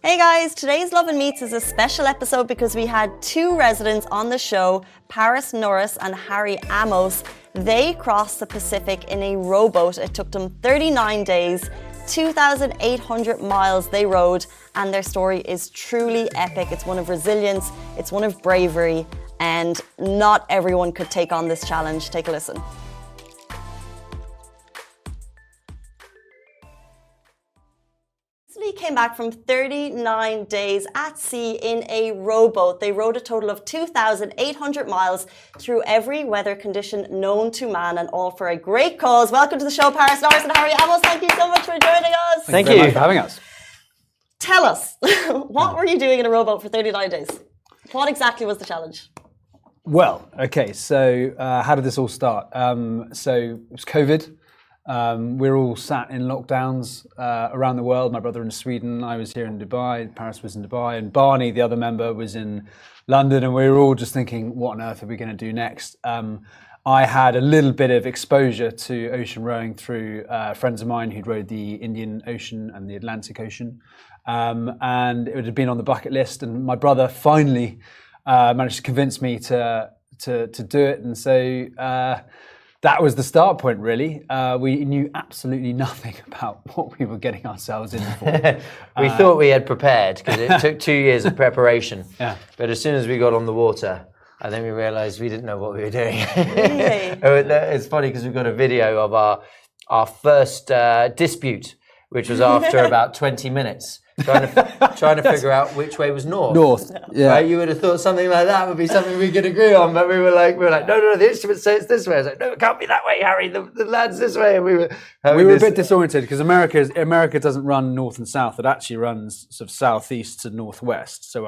Hey guys, today's Lovin Meets is a special episode because we had two residents on the show, Norris and Harry Amos. They crossed the Pacific in a rowboat. It took them 39 days, 2,800 miles they rowed, and their story is truly epic. It's one of resilience, it's one of bravery, and not everyone could take on this challenge. Take a listen. They came back from 39 days at sea in a rowboat. They rowed a total of 2,800 miles through every weather condition known to man, and all for a great cause. Welcome to the show, Norris and Harry Amos. Thank you so much for joining us. Thank you very much for having us. Tell us, what were you doing in a rowboat for 39 days? What exactly was the challenge? Well, okay, so how did this all start? So it was COVID. We're all sat in lockdowns around the world. My brother in Sweden, I was here in Dubai, Paris was in Dubai, and Barney, the other member, was in London, and we were all just thinking, what on earth are we going to do next? I had a little bit of exposure to ocean rowing through friends of mine who'd rowed the Indian Ocean and the Atlantic Ocean, and it had been on the bucket list, and my brother finally managed to convince me to do it, and so that was the start point, really. We knew absolutely nothing about what we were getting ourselves in for. We thought we had prepared because it took 2 years of preparation. Yeah. But as soon as we got on the water, I think we realised we didn't know what we were doing. Really? It's funny because we've got a video of our first dispute, which was after about 20 minutes. Trying to figure out which way was north. North, yeah. Right? You would have thought something like that would be something we could agree on, but we were like, no, the instruments say it's this way. I was like, no, it can't be that way, Harry. The land's this way. And we were a bit disoriented because America doesn't run north and south. It actually runs sort of southeast to northwest. So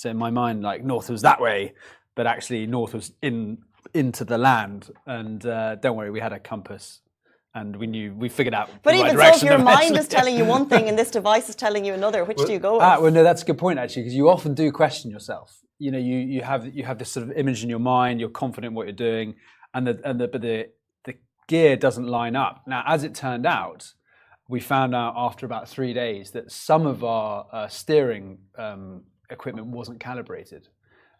in my mind, like north was that way, but actually north was into the land. And don't worry, we had a compass. And we figured out. But even so, if your mind is telling you one thing and this device is telling you another, which do you go with? Well, no, that's a good point actually, because you often do question yourself. You know, you have this sort of image in your mind. You're confident in what you're doing, but the gear doesn't line up. Now, as it turned out, we found out after about 3 days that some of our steering equipment wasn't calibrated,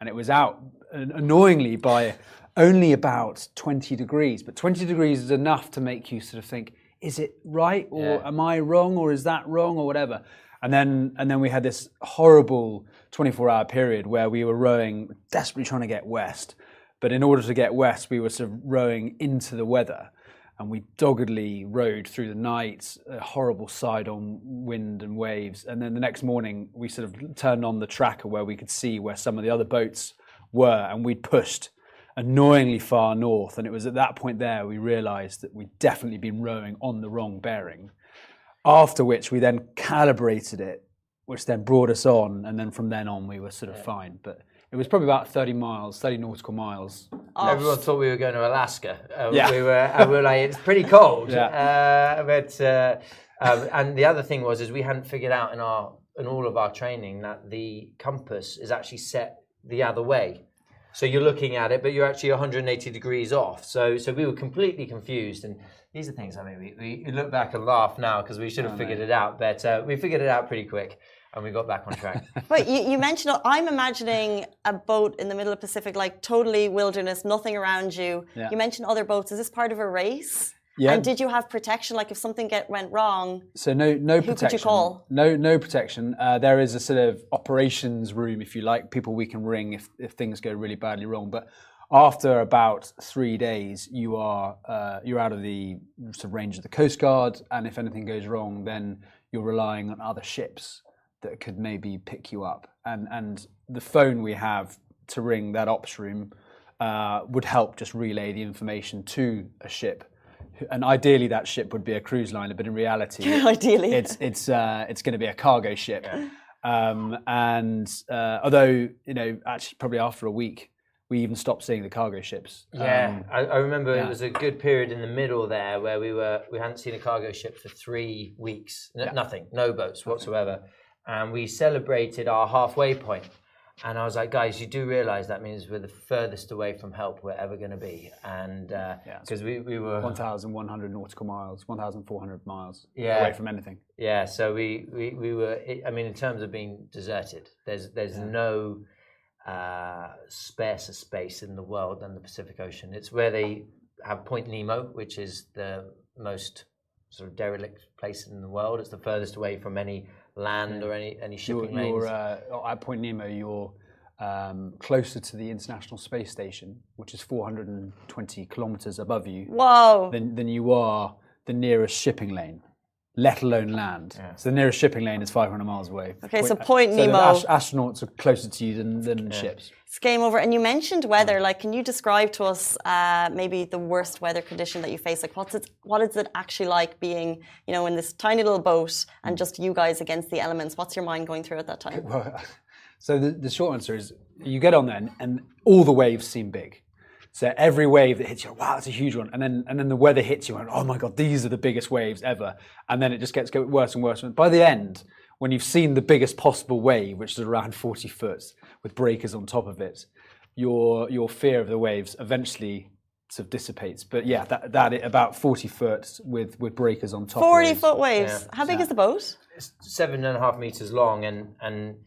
and it was out annoyingly by only about 20 degrees, but 20 degrees is enough to make you sort of think, is it right, or am I wrong, or is that wrong, or whatever? And then we had this horrible 24-hour period where we were rowing, desperately trying to get west, but in order to get west, we were sort of rowing into the weather, and we doggedly rowed through the night, a horrible side-on wind and waves, and then the next morning, we sort of turned on the tracker where we could see where some of the other boats were, and we'd pushed annoyingly far north, and it was at that point there we realised that we'd definitely been rowing on the wrong bearing, after which we then calibrated it, which then brought us on, and then from then on we were sort of fine. But it was probably about 30 nautical miles. Everyone thought we were going to Alaska. We were like, it's pretty cold. And the other thing is we hadn't figured out in all of our training that the compass is actually set the other way. So you're looking at it, but you're actually 180 degrees off. So we were completely confused. And these are things, I mean, we look back and laugh now because we should have figured it out. But we figured it out pretty quick and we got back on track. But you mentioned, I'm imagining a boat in the middle of the Pacific, like totally wilderness, nothing around you. Yeah. You mentioned other boats. Is this part of a race? Yeah. And did you have protection? Like if something went wrong, so no protection. Who could you call? No protection. There is a sort of operations room, if you like, people we can ring if things go really badly wrong. But after about 3 days, you're out of the sort of range of the Coast Guard, and if anything goes wrong, then you're relying on other ships that could maybe pick you up. And the phone we have to ring that ops room would help just relay the information to a ship. And ideally, that ship would be a cruise liner, but in reality, ideally, it's going to be a cargo ship. Yeah. Although actually, probably after a week, we even stopped seeing the cargo ships. Yeah, I remember it was a good period in the middle there where we hadn't seen a cargo ship for 3 weeks, nothing, no boats whatsoever, and we celebrated our halfway point. And I was like, guys, you do realize that means we're the furthest away from help we're ever going to be. And because we were 1,100 nautical miles, 1,400 miles Yeah. away from anything. Yeah, so we were. I mean, in terms of being deserted, there's no sparser space in the world than the Pacific Ocean. It's where they have Point Nemo, which is the most sort of derelict place in the world. It's the furthest away from any land or any shipping lanes. At Point Nemo, you're closer to the International Space Station, which is 420 kilometers above you. Whoa. Than you are the nearest shipping lane, let alone land. Yeah. So the nearest shipping lane is 500 miles away. Okay, so Point so Nemo. Astronauts are closer to you than ships. It's game over. And you mentioned weather. Like, can you describe to us maybe the worst weather condition that you face? Like, what is it actually like being, in this tiny little boat and just you guys against the elements? What's your mind going through at that time? Well, so the short answer is you get on there and all the waves seem big. So every wave that hits you, wow, that's a huge one. And then the weather hits you and, oh my God, these are the biggest waves ever. And then it just gets worse and worse. And by the end, when you've seen the biggest possible wave, which is around 40 foot with breakers on top of it, your fear of the waves eventually sort of dissipates. But yeah, that about 40 foot with breakers on top. 40-foot waves. Yeah. How big is the boat? It's 7.5 meters long, and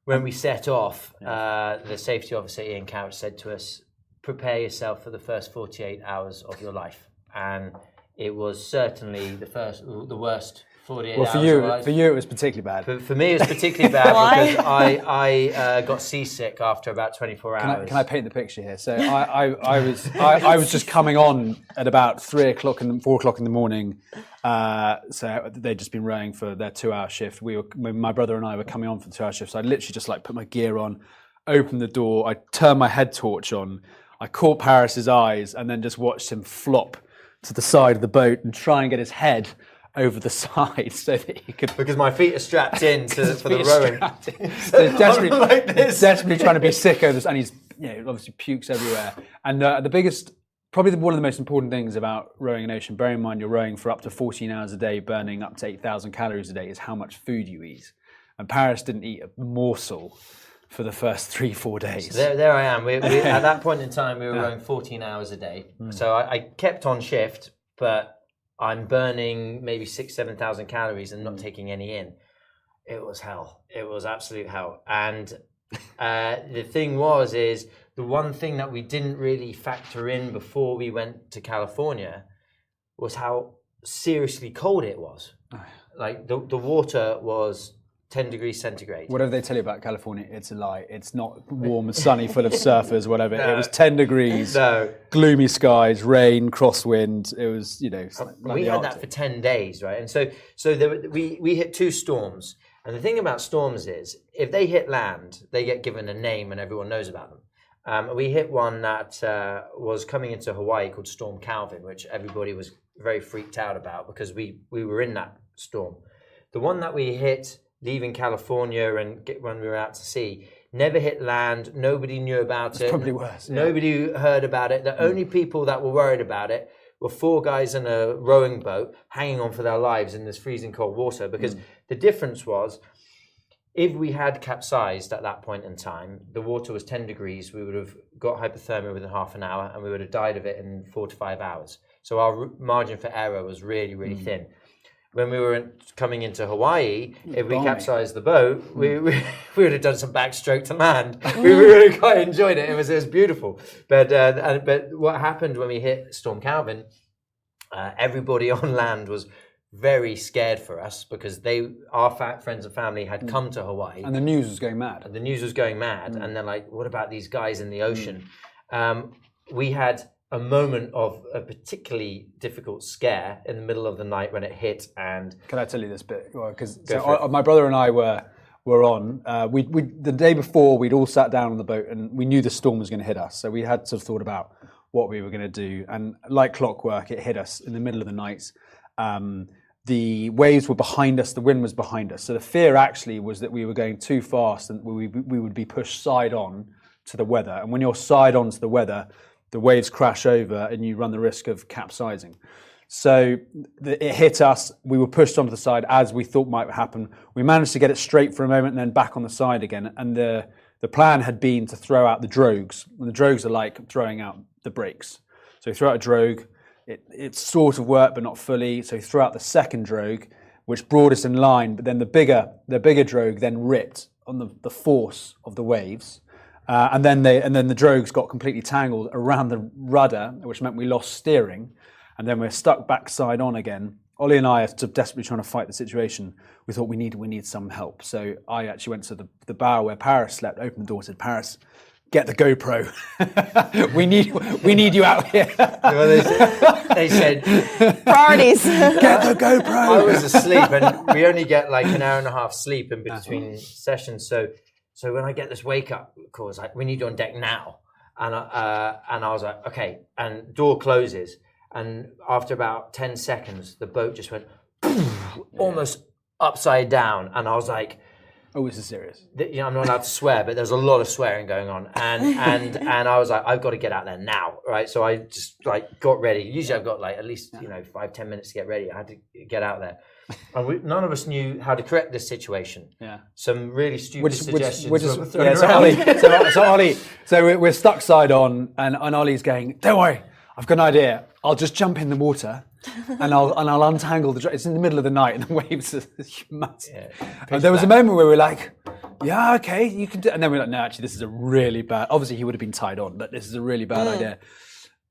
when we set off, the safety officer Ian Couch said to us, prepare yourself for the first 48 hours of your life. And it was certainly the worst 48 hours of life. For you it was particularly bad. For me it was particularly bad because I got seasick after about 24 hours. Can I paint the picture here? So I was just coming on at about 4 o'clock in the morning. So they'd just been rowing for their 2-hour shift. My brother and I were coming on for the 2-hour shift. So I literally just put my gear on, opened the door, I turned my head torch on, I caught Paris's eyes and then just watched him flop to the side of the boat and try and get his head over the side so that he could... Because my feet are strapped in for the rowing. So he's desperately trying to be sick over this, and he's obviously pukes everywhere. And probably one of the most important things about rowing an ocean, bearing in mind you're rowing for up to 14 hours a day, burning up to 8,000 calories a day, is how much food you eat. And Paris didn't eat a morsel for the first 3-4 days. So there I am. We at that point in time, we were rowing 14 hours a day. So I kept on shift, but I'm burning maybe 6,000-7,000 calories and not taking any in. It was hell. It was absolute hell. And the thing is the one thing that we didn't really factor in before we went to California was how seriously cold it was. Like the water was 10 degrees centigrade. Whatever they tell you about California, it's a lie. It's not warm and sunny, full of surfers, whatever. No. It was 10 degrees, gloomy skies, rain, crosswind. It was, we had that for 10 days, right? And so we hit 2 storms. And the thing about storms is, if they hit land, they get given a name and everyone knows about them. We hit one that was coming into Hawaii called Storm Calvin, which everybody was very freaked out about because we were in that storm. The one that we hit leaving California when we were out to sea, never hit land, nobody knew about it. Probably worse. Yeah. Nobody heard about it. The only people that were worried about it were 4 guys in a rowing boat hanging on for their lives in this freezing cold water, because the difference was, if we had capsized at that point in time, the water was 10 degrees, we would have got hypothermia within half an hour and we would have died of it in 4 to 5 hours. So our margin for error was really, really thin. When we were coming into Hawaii, if we capsized the boat, we would have done some backstroke to land. We really quite enjoyed it. It was beautiful. But what happened when we hit Storm Calvin, everybody on land was very scared for us because our friends and family had come to Hawaii. And the news was going mad. And they're like, what about these guys in the ocean? We had a moment of a particularly difficult scare in the middle of the night when it hit. And can I tell you this bit? Because my brother and I were on. The day before, we'd all sat down on the boat and we knew the storm was going to hit us. So we had sort of thought about what we were going to do. And like clockwork, it hit us in the middle of the night. The waves were behind us, the wind was behind us. So the fear actually was that we were going too fast and we would be pushed side on to the weather. And when you're side on to the weather, the waves crash over and you run the risk of capsizing. So it hit us, we were pushed onto the side as we thought might happen. We managed to get it straight for a moment and then back on the side again. And the the plan had been to throw out the drogues, and the drogues are like throwing out the brakes. So he threw out a drogue, it sort of worked, but not fully. So he threw out the second drogue, which brought us in line, but then the bigger drogue then ripped on the force of the waves. And then the drogues got completely tangled around the rudder, which meant we lost steering, and then we're stuck backside on again. Ollie and I are sort of desperately trying to fight the situation. We thought we need some help. So I actually went to the bow where Paris slept, opened the door, said, "Paris, get the GoPro. we need you out here." Well, they said Priorities. Get the GoPro. I was asleep, and we only get like an hour and a half sleep in between sessions. So when I get this wake up call, it's like, "We need you on deck now." And I was like, "Okay." And door closes, and after about 10 seconds, the boat just went almost upside down, and I was like, "Oh, this is serious." I'm not allowed to swear, but there's a lot of swearing going on, and I was like, "I've got to get out there now," right? So I just like got ready. Usually I've got like at least 5-10 minutes to get ready. I had to get out there, and none of us knew how to correct this situation. Yeah, some really stupid suggestions. So we're stuck side on, and Ollie's going, "Don't worry, I've got an idea. I'll just jump in the water." and I'll untangle the. It's in the middle of the night, and the waves are massive. Yeah, and there was a moment where we were like, "Yeah, okay, you can do." And then we're like, "No, actually, this is a really bad." Obviously, he would have been tied on, but this is a really bad idea.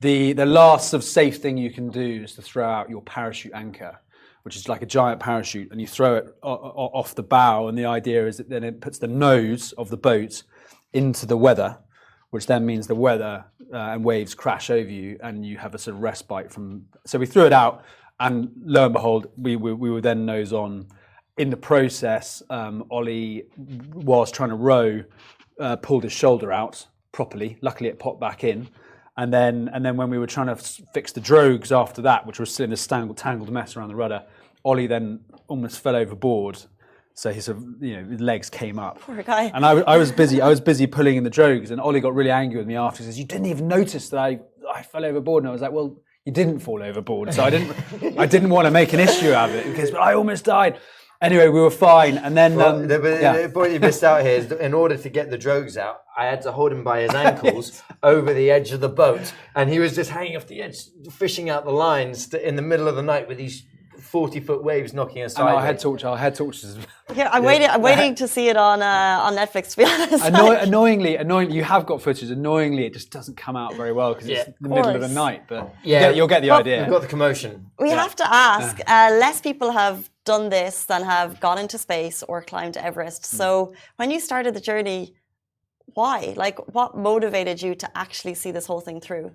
The last sort of safe thing you can do is to throw out your parachute anchor, which is like a giant parachute, and you throw it off the bow. And the idea is that then it puts the nose of the boat into the weather, which then means the weather and waves crash over you, and you have a sort of respite from. So we threw it out, and lo and behold, we were then nose on. In the process, Ollie, whilst trying to row, pulled his shoulder out properly. Luckily, it popped back in, and then when we were trying to fix the drogues after that, which was still in this tangled mess around the rudder, Ollie then almost fell overboard. So his his legs came up. Poor guy. And I was busy pulling in the drogues, and Ollie got really angry with me after. He says, "You didn't even notice that I fell overboard." And I was like, "Well, you didn't fall overboard, so I didn't want to make an issue out of it because I almost died." Anyway, we were fine, and then the point you missed out here is that in order to get the drogues out, I had to hold him by his ankles over the edge of the boat, and he was just hanging off the edge, fishing out the lines in the middle of the night with these 40-foot waves knocking us sideways. Our head torches. Yeah, I'm waiting to see it on Netflix, to be honest. Annoyingly, you have got footage. Annoyingly, it just doesn't come out very well because it's the middle of the night. But you'll get the idea. We've got the commotion. We have to ask. Less people have done this than have gone into space or climbed Everest. So when you started the journey, why? Like, what motivated you to actually see this whole thing through?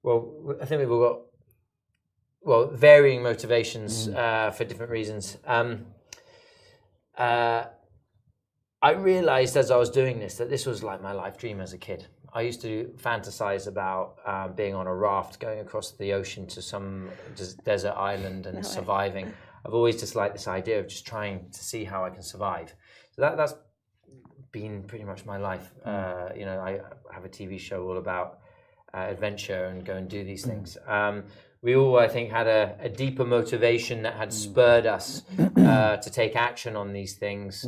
Well, I think we've all got varying motivations for different reasons. I realized as I was doing this that this was like my life dream as a kid. I used to fantasize about being on a raft, going across the ocean to some desert island and surviving. I've always just liked this idea of just trying to see how I can survive. So that's been pretty much my life. I have a TV show all about adventure and go and do these things. We all, I think, had a deeper motivation that had spurred us to take action on these things.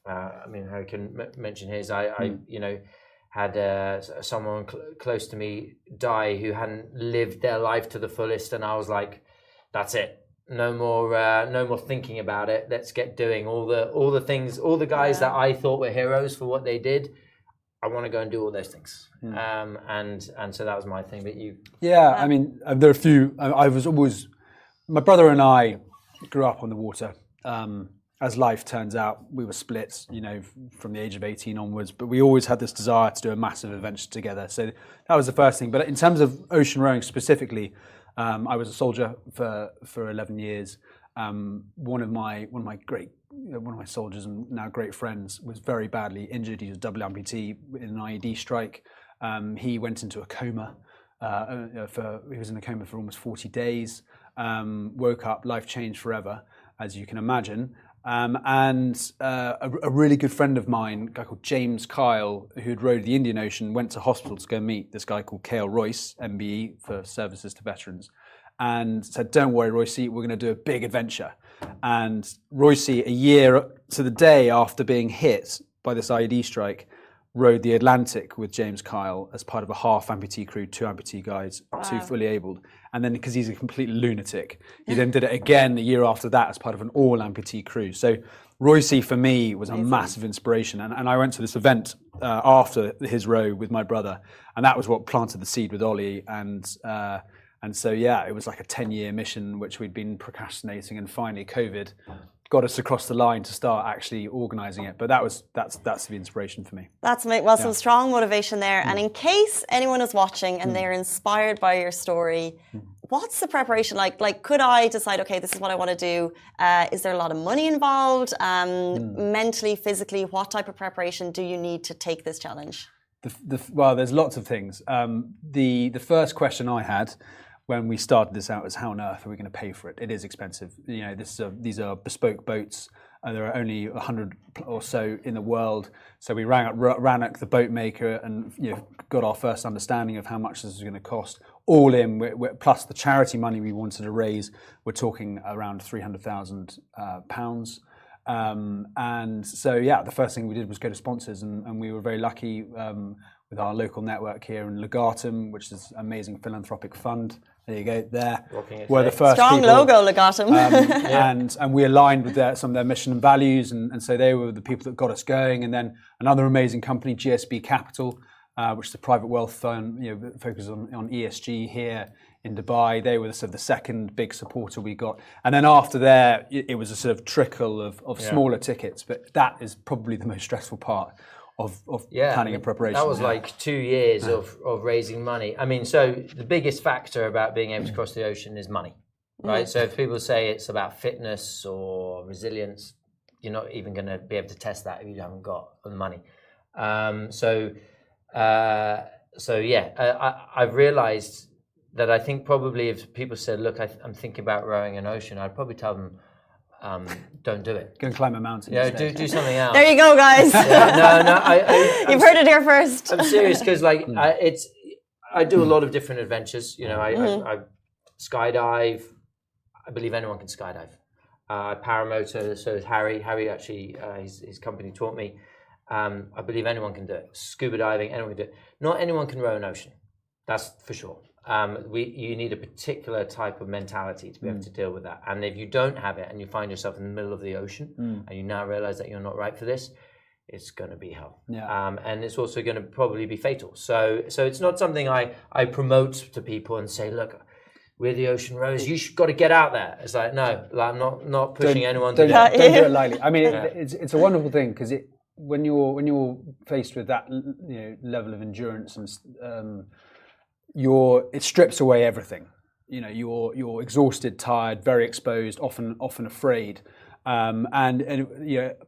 Harry can mention his. I had someone close to me die who hadn't lived their life to the fullest, and I was like, "That's it. No more thinking about it. Let's get doing all the things. All the guys that I thought were heroes for what they did. I want to go and do all those things." And so that was my thing. But you? Yeah, I mean, there are a few. I was always. My brother and I grew up on the water. As life turns out, we were split, from the age of 18 onwards, but we always had this desire to do a massive adventure together. So that was the first thing. But in terms of ocean rowing specifically, I was a soldier for 11 years. One of my soldiers and now great friends was very badly injured. He was double amputee in an IED strike. He went into a coma. He was in a coma for almost 40 days. Woke up, life changed forever, as you can imagine. And a really good friend of mine, a guy called James Kyle, who'd rowed the Indian Ocean, went to hospital to go meet this guy called Cale Royce, MBE, for Services to Veterans, and said, "Don't worry, Royce, we're going to do a big adventure." And Royce, a year to the day after being hit by this IED strike, rowed the Atlantic with James Kyle as part of a half amputee crew, 2 amputee guys, 2 fully abled. And then because he's a complete lunatic, he then did it again the year after that as part of an all amputee crew. So Royce for me was a massive inspiration. And I went to this event after his row with my brother, and that was what planted the seed with Ollie. And so, yeah, it was like a 10-year mission, which we'd been procrastinating, and finally COVID got us across the line to start actually organising it. But that's the inspiration for me. That's some strong motivation there. And in case anyone is watching and they're inspired by your story, what's the preparation like? Like, could I decide, okay, this is what I want to do? Is there a lot of money involved? Mentally, physically, what type of preparation do you need to take this challenge? Well, there's lots of things. The first question I had when we started this out is, how on earth are we going to pay for it? It is expensive. You know, these are bespoke boats. There are only 100 or so in the world. So we rang up the boat maker and got our first understanding of how much this is going to cost. All in, plus the charity money we wanted to raise, we're talking around £300,000. And so, yeah, the first thing we did was go to sponsors, and we were very lucky with our local network here in Legatum, which is an amazing philanthropic fund. There you go, there. We're the first strong people, logo, Legatum. and we aligned with some of their mission and values, and so they were the people that got us going. And then another amazing company, GSB Capital, which is a private wealth fund, focuses on ESG here in Dubai. They were sort of the second big supporter we got. And then after there, it was a sort of trickle of smaller tickets, but that is probably the most stressful part of planning and preparation. That was like 2 years of raising money. I mean, so the biggest factor about being able to cross the ocean is money, right? So if people say it's about fitness or resilience, you're not even going to be able to test that if you haven't got the money. I've realized that I think probably if people said, look, I'm thinking about rowing an ocean, I'd probably tell them, don't do it. Go and climb a mountain. Yeah, do something else. There you go, guys. You've heard it here first. I'm serious because I do a lot of different adventures. I skydive. I believe anyone can skydive. Paramotor. So is Harry. Harry actually, his company taught me. I believe anyone can do it. Scuba diving, anyone can do it. Not anyone can row an ocean. That's for sure. You need a particular type of mentality to be able to deal with that. And if you don't have it and you find yourself in the middle of the ocean and you now realize that you're not right for this, it's going to be hell. Yeah. And it's also going to probably be fatal. So it's not something I promote to people and say, look, we're the ocean rowers. You've got to get out there. It's like, no, I'm not pushing anyone to do it. Don't do it lightly. I mean, it's a wonderful thing because when you're faced with that level of endurance and it strips away everything. You're exhausted, tired, very exposed, often afraid, and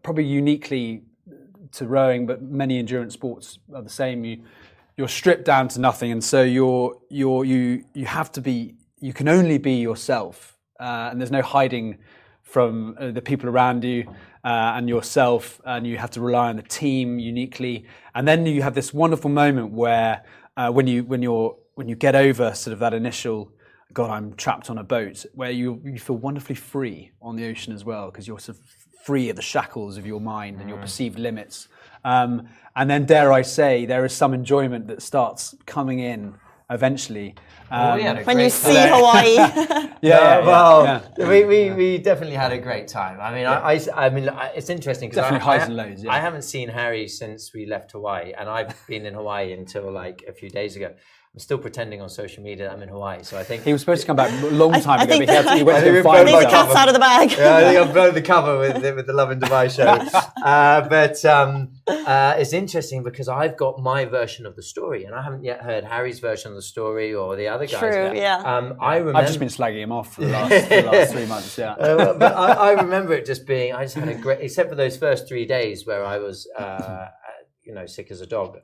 probably uniquely to rowing, but many endurance sports are the same. You're stripped down to nothing, and so you have to be. You can only be yourself, and there's no hiding from the people around you and yourself, and you have to rely on the team uniquely. And then you have this wonderful moment where when you get over sort of that initial, God, I'm trapped on a boat, where you feel wonderfully free on the ocean as well, because you're sort of free of the shackles of your mind and your perceived limits. And then, dare I say, there is some enjoyment that starts coming in eventually. When you see Hawaii. We definitely had a great time. I mean, it's interesting because definitely highs and lows. Yeah. I haven't seen Harry since we left Hawaii, and I've been in Hawaii until like a few days ago. I'm still pretending on social media that I'm in Hawaii, so I think he was supposed to come back a long time ago. But he went to the cat's out of the bag. Yeah, I think I've blown the cover with the Lovin Dubai show. But it's interesting because I've got my version of the story, and I haven't yet heard Harry's version of the story or the other guys. True, yeah. I've just been slagging him off for the last 3 months. Yeah, but I remember it just being. I just had a great, except for those first 3 days where I was, sick as a dog.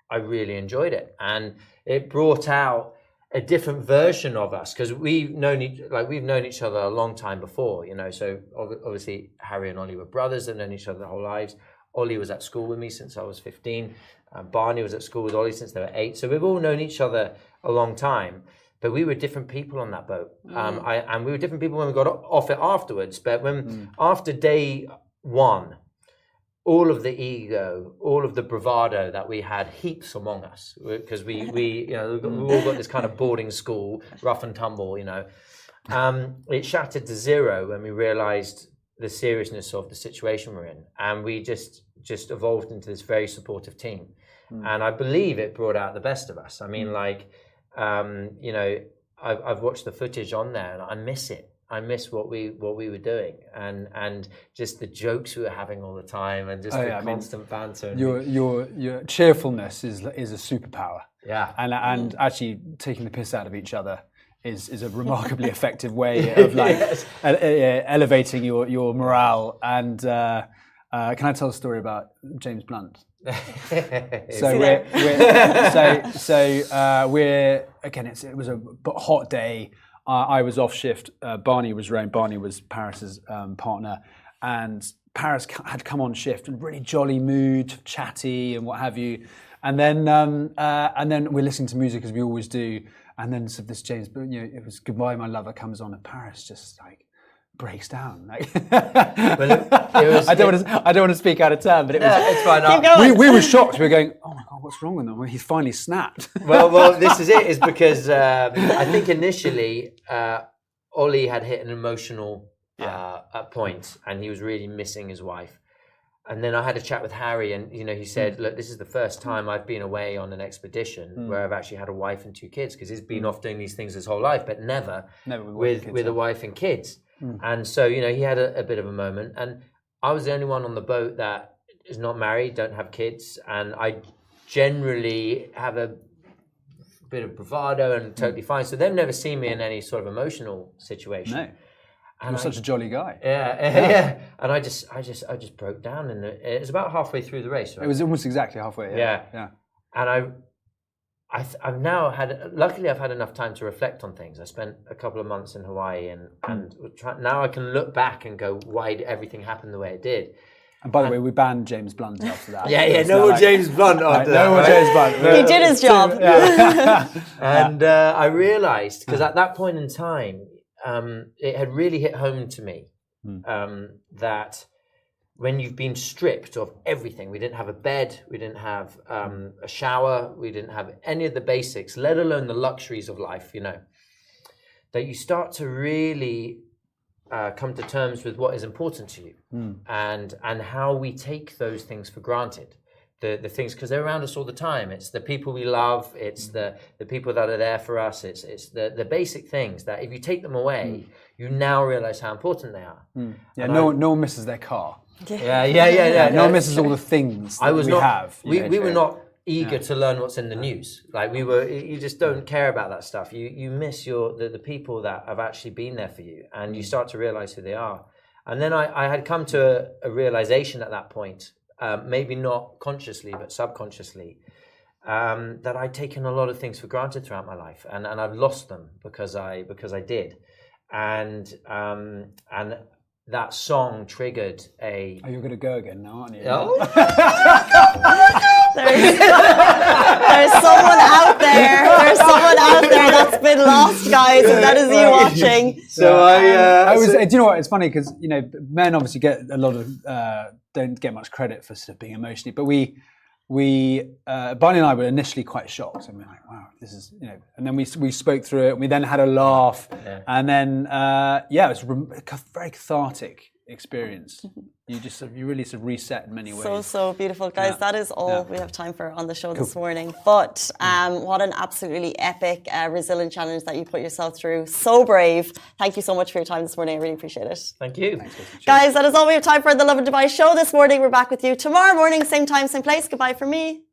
I really enjoyed it, and it brought out a different version of us because we've known each other a long time before, So obviously Harry and Ollie were brothers; they've known each other their whole lives. Ollie was at school with me since I was 15. Barney was at school with Ollie since they were 8. So we've all known each other a long time, but we were different people on that boat, and we were different people when we got off it afterwards. But after day 1. all of the ego, all of the bravado that we had heaps among us, because we all got this kind of boarding school, rough and tumble, it shattered to zero when we realized the seriousness of the situation we're in. And we just evolved into this very supportive team. And I believe it brought out the best of us. I mean, I've watched the footage on there and I miss it. I miss what we were doing and just the jokes we were having all the time and just constant banter. Your cheerfulness is a superpower. Yeah. And actually taking the piss out of each other is a remarkably effective way of elevating your morale. And can I tell a story about James Blunt? It was a hot day. I was off shift. Barney was around. Barney was Paris's partner, and Paris had come on shift in really jolly mood, chatty and what have you. And then we're listening to music as we always do. And then this James, it was "Goodbye, My Lover" comes on, and Paris just breaks down. I don't want to speak out of turn, but it's fine. We were shocked. We were going, "Oh my God, what's wrong with him? Well, he's finally snapped." Well, this is it. Is because I think initially Ollie had hit an emotional point, and he was really missing his wife. And then I had a chat with Harry, and he said, "Look, this is the first time I've been away on an expedition where I've actually had a wife and 2 kids, because he's been off doing these things his whole life, but never with a wife and kids." And so, he had a bit of a moment, and I was the only one on the boat that is not married, don't have kids, and I generally have a bit of bravado and totally fine. So they've never seen me in any sort of emotional situation. No. And you're such a jolly guy. Yeah. And I just broke down, and it was about halfway through the race. Right? It was almost exactly halfway. Yeah. And I've now luckily I've had enough time to reflect on things. I spent a couple of months in Hawaii, and now I can look back and go, why did everything happen the way it did? And by the way, we banned James Blunt after that. No more James Blunt after that. No more James Blunt. He did his job. And I realised, because at that point in time, it had really hit home to me that when you've been stripped of everything, we didn't have a bed, we didn't have a shower, we didn't have any of the basics, let alone the luxuries of life, that you start to really come to terms with what is important to you and how we take those things for granted. The things, because they're around us all the time. It's the people we love. It's the people that are there for us. It's the basic things that if you take them away, you now realize how important they are. Yeah, no one misses their car. Yeah. No one misses all the things that we have. We were not eager to learn what's in the news. Like you just don't care about that stuff. You miss the people that have actually been there for you, and you start to realize who they are. And then I had come to a realization at that point. Maybe not consciously, but subconsciously, that I'd taken a lot of things for granted throughout my life, and I've lost them because I did, and that song triggered a. Oh, you're going to go again now, aren't you? Oh. There's someone out there. There's someone out there that's been lost, guys, and that is you watching. So I was. Do you know what? It's funny because men obviously get a lot of don't get much credit for sort of being emotionally, but we Barney and I were initially quite shocked, and we were like, "Wow, this is And then we spoke through it, and we then had a laugh, and then it was a very cathartic experience. You really sort of reset in many ways. So beautiful, guys. That is all we have time for on the show this morning. But what an absolutely epic, resilient challenge that you put yourself through. So brave. Thank you so much for your time this morning. I really appreciate it. Thank you. Guys, that is all we have time for the Lovin Dubai show this morning. We're back with you tomorrow morning, same time, same place. Goodbye from me.